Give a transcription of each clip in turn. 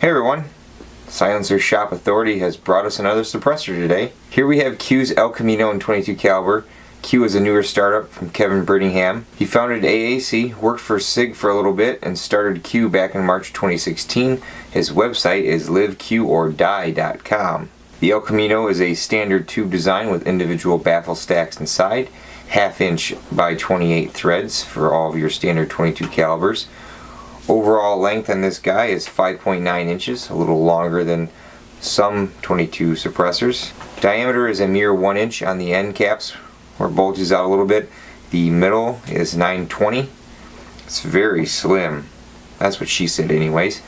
Hey everyone, Silencer Shop Authority has brought us another suppressor today. Here we have Q's El Camino in 22 caliber. Q is a newer startup from Kevin Brittingham. He founded AAC, worked for SIG for a little bit, and started Q back in March 2016. His website is liveqordie.com. The El Camino is a standard tube design with individual baffle stacks inside, 1/2 inch by 28 threads for all of your standard 22 calibers. Overall length on this guy is 5.9 inches, a little longer than some 22 suppressors. Diameter is a mere 1 inch on the end caps where it bulges out a little bit. The middle is 9/20. It's very slim. That's what she said anyways.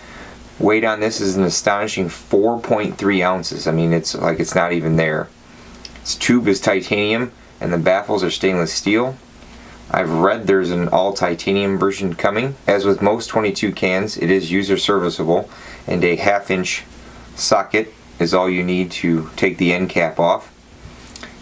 Weight on this is an astonishing 4.3 ounces. I mean, it's like it's not even there. Its tube is titanium and the baffles are stainless steel. I've read there's an all titanium version coming. As with most 22 cans, it is user serviceable, and a 1/2 inch socket is all you need to take the end cap off.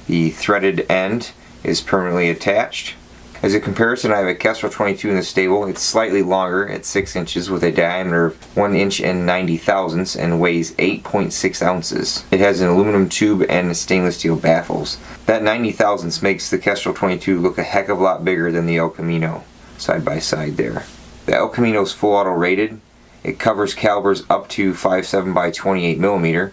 The threaded end is permanently attached. As a comparison, I have a Kestrel 22 in the stable. It's slightly longer at 6 inches with a diameter of 1 inch and 90 thousandths and weighs 8.6 ounces. It has an aluminum tube and stainless steel baffles. That 90 thousandths makes the Kestrel 22 look a heck of a lot bigger than the El Camino, side by side there. The El Camino is full auto rated. It covers calibers up to 5.7 by 28 millimeter.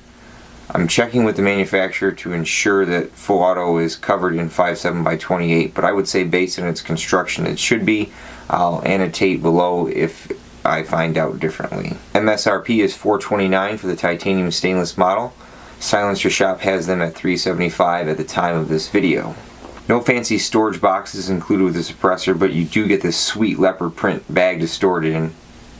I'm checking with the manufacturer to ensure that full auto is covered in 5.7 by 28, but I would say based on its construction it should be. I'll annotate below if I find out differently. MSRP is $429 for the titanium stainless model. Silencer Shop has them at $375 at the time of this video. No fancy storage boxes included with the suppressor, but you do get this sweet leopard print bag to store it in.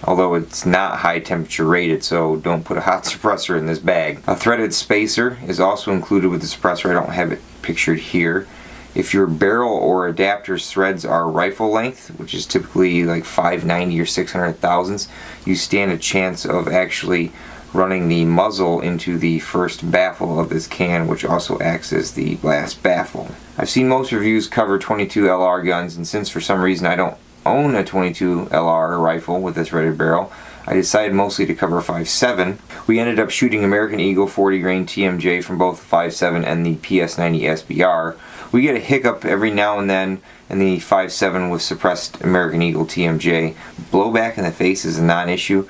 Although it's not high temperature rated, so don't put a hot suppressor in this bag. A threaded spacer is also included with the suppressor. I don't have it pictured here. If your barrel or adapter's threads are rifle length, which is typically like 590 or 600 thousandths, you stand a chance of actually running the muzzle into the first baffle of this can, which also acts as the last baffle. I've seen most reviews cover 22 LR guns, and since for some reason I don't own a 22 LR rifle with this threaded barrel, I decided mostly to cover 5.7. We ended up shooting American Eagle 40 grain TMJ from both the 5.7 and the PS90 SBR. We get a hiccup every now and then in the 5.7 with suppressed American Eagle TMJ. Blowback in the face is a non-issue.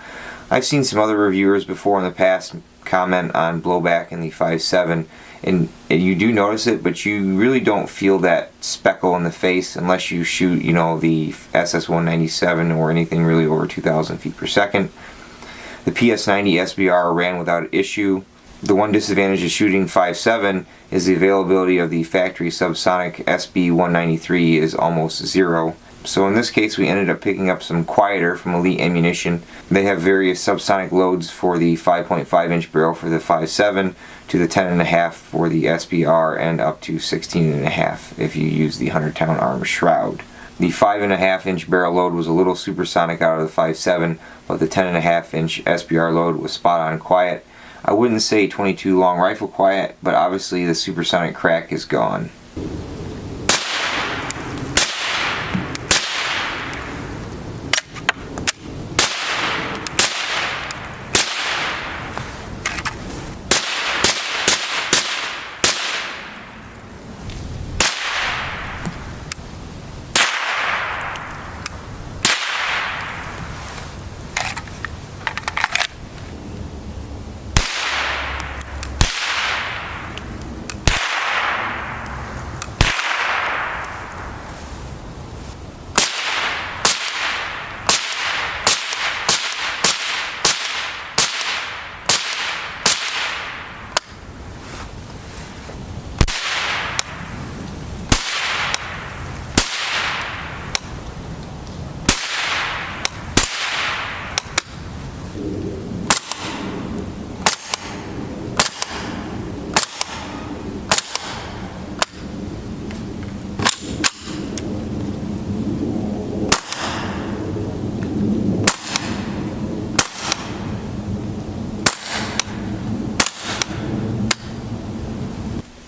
I've seen some other reviewers before in the past comment on blowback in the 5.7, and you do notice it, but you really don't feel that speckle in the face unless you shoot, you know, the SS-197 or anything really over 2,000 feet per second. The PS90 SBR ran without issue. The one disadvantage of shooting 5.7 is the availability of the factory subsonic SB-193 is almost zero. So in this case we ended up picking up some quieter from Elite Ammunition. They have various subsonic loads for the 5.5 inch barrel for the 5.7 to the 10.5 for the SBR, and up to 16.5 if you use the 100-pound arm shroud. The 5.5 inch barrel load was a little supersonic out of the 5.7, but the 10.5 inch SBR load was spot on quiet. I wouldn't say 22 long rifle quiet, but obviously the supersonic crack is gone.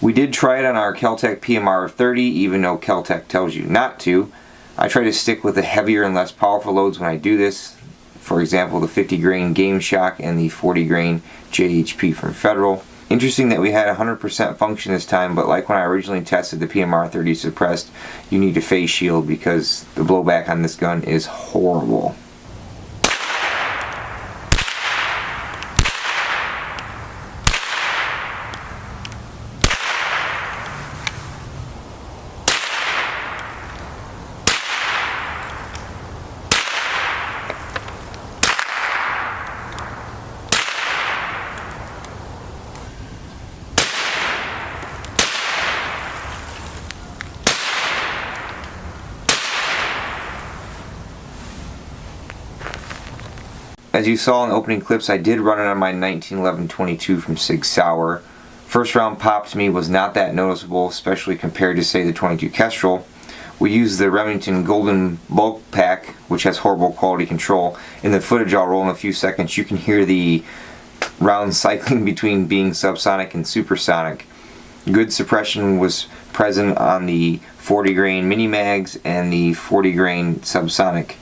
We did try it on our Kel-Tec PMR 30, even though Kel-Tec tells you not to. I try to stick with the heavier and less powerful loads when I do this. for example the 50 grain Game Shok and the 40 grain JHP from Federal. Interesting that we had 100% function this time, but like when I originally tested the PMR 30 suppressed, you need a face shield because the blowback on this gun is horrible. As you saw in the opening clips, I did run it on my 1911-22 from Sig Sauer. First round pop to me was not that noticeable, especially compared to say the 22 Kestrel. We used the Remington Golden Bulk Pack, which has horrible quality control. In the footage I'll roll in a few seconds, you can hear the round cycling between being subsonic and supersonic. Good suppression was present on the 40 grain mini mags and the 40 grain subsonic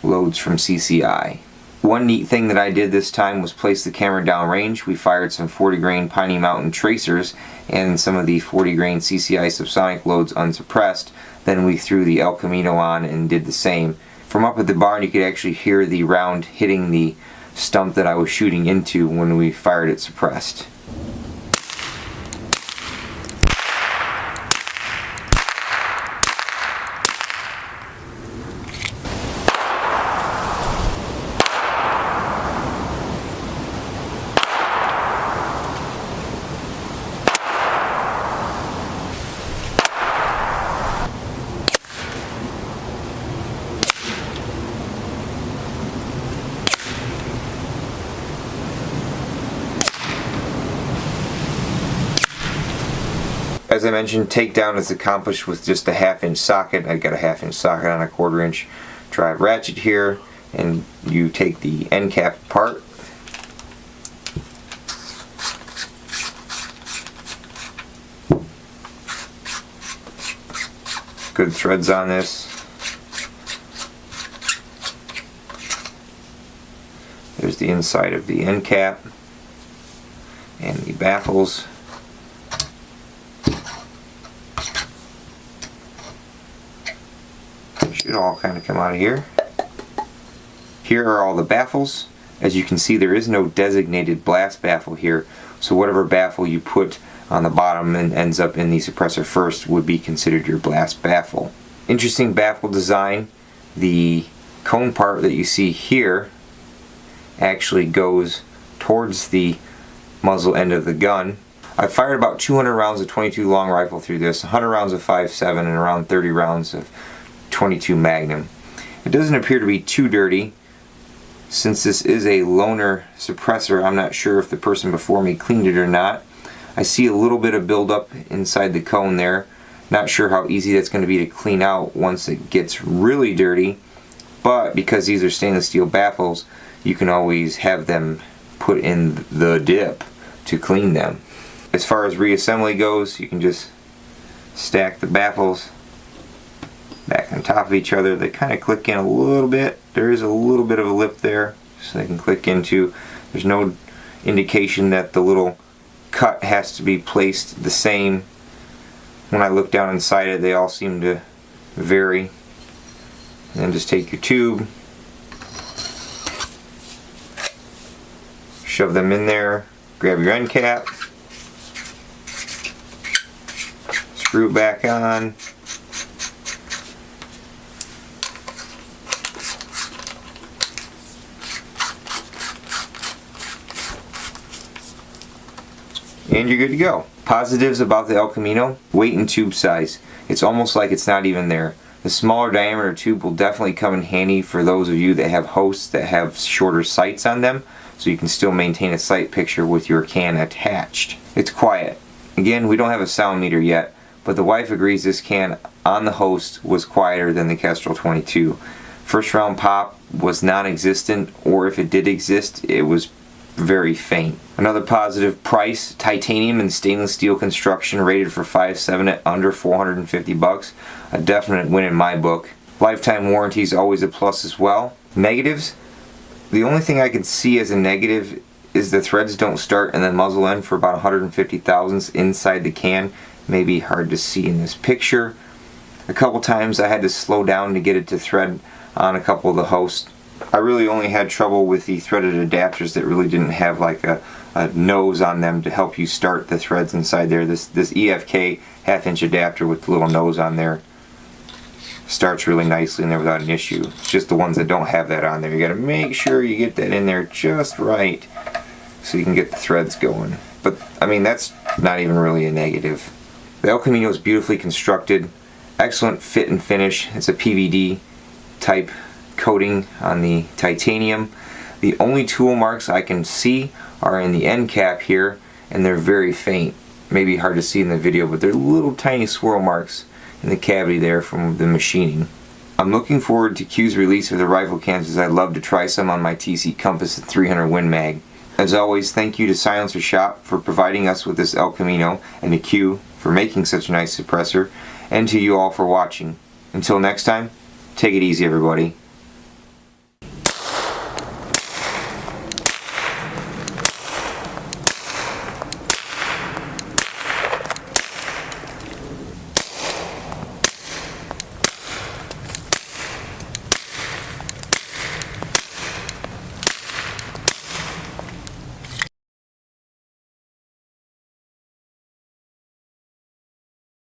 loads from CCI. One neat thing that I did this time was place the camera downrange. We fired some 40 grain Piney Mountain tracers and some of the 40 grain CCI subsonic loads unsuppressed. Then we threw the El Camino on and did the same. From up at the barn you could actually hear the round hitting the stump that I was shooting into when we fired it suppressed. As I mentioned, takedown is accomplished with just a 1/2 inch socket. I got a 1/2 inch socket on a 1/4 inch drive ratchet here, and you take the end cap apart. Good threads on this. There's the inside of the end cap and the baffles. Should all kind of come out of here. Here are all the baffles. As you can see, there is no designated blast baffle here, so whatever baffle you put on the bottom and ends up in the suppressor first would be considered your blast baffle. Interesting baffle design. The cone part that you see here actually goes towards the muzzle end of the gun. I fired about 200 rounds of 22 long rifle through this, 100 rounds of 5.7 and around 30 rounds of 22 Magnum. It doesn't appear to be too dirty. Since this is a loaner suppressor, I'm not sure if the person before me cleaned it or not. I see a little bit of buildup inside the cone there. Not sure how easy that's going to be to clean out once it gets really dirty, but because these are stainless steel baffles, you can always have them put in the dip to clean them. As far as reassembly goes, you can just stack the baffles back on top of each other. They kind of click in a little bit. There is a little bit of a lip there so they can click into. There's no indication that the little cut has to be placed the same. When I look down inside it, they all seem to vary. And then just take your tube, shove them in there, grab your end cap, screw it back on. And you're good to go. Positives about the El Camino: weight and tube size. It's almost like it's not even there. The smaller diameter tube will definitely come in handy for those of you that have hosts that have shorter sights on them, so you can still maintain a sight picture with your can attached. It's quiet. Again, we don't have a sound meter yet, but the wife agrees this can on the host was quieter than the Kestrel 22. First round pop was non-existent, or if it did exist, it was very faint. Another positive: price. Titanium and stainless steel construction, rated for 5.7 at under $450. A definite win in my book. Lifetime warranty is always a plus as well. Negatives: The only thing I can see as a negative is the threads don't start in the muzzle end for about 150 thousandths inside the can. Maybe hard to see in this picture. A couple times I had to slow down to get it to thread on a couple of the hosts. I really only had trouble with the threaded adapters that really didn't have like a nose on them to help you start the threads inside there. This EFK half-inch adapter with the little nose on there starts really nicely in there without an issue. It's just the ones that don't have that on there. You got to make sure you get that in there just right so you can get the threads going. But I mean, that's not even really a negative. The El Camino is beautifully constructed, excellent fit and finish. It's a PVD type coating on the titanium. The only tool marks I can see are in the end cap here, and they're very faint. Maybe hard to see in the video, but they're little tiny swirl marks in the cavity there from the machining. I'm looking forward to Q's release of the rifle cans, as I'd love to try some on my TC Compass at 300 Win Mag. As always, thank you to Silencer Shop for providing us with this El Camino, and to Q for making such a nice suppressor, and to you all for watching. Until next time, take it easy everybody.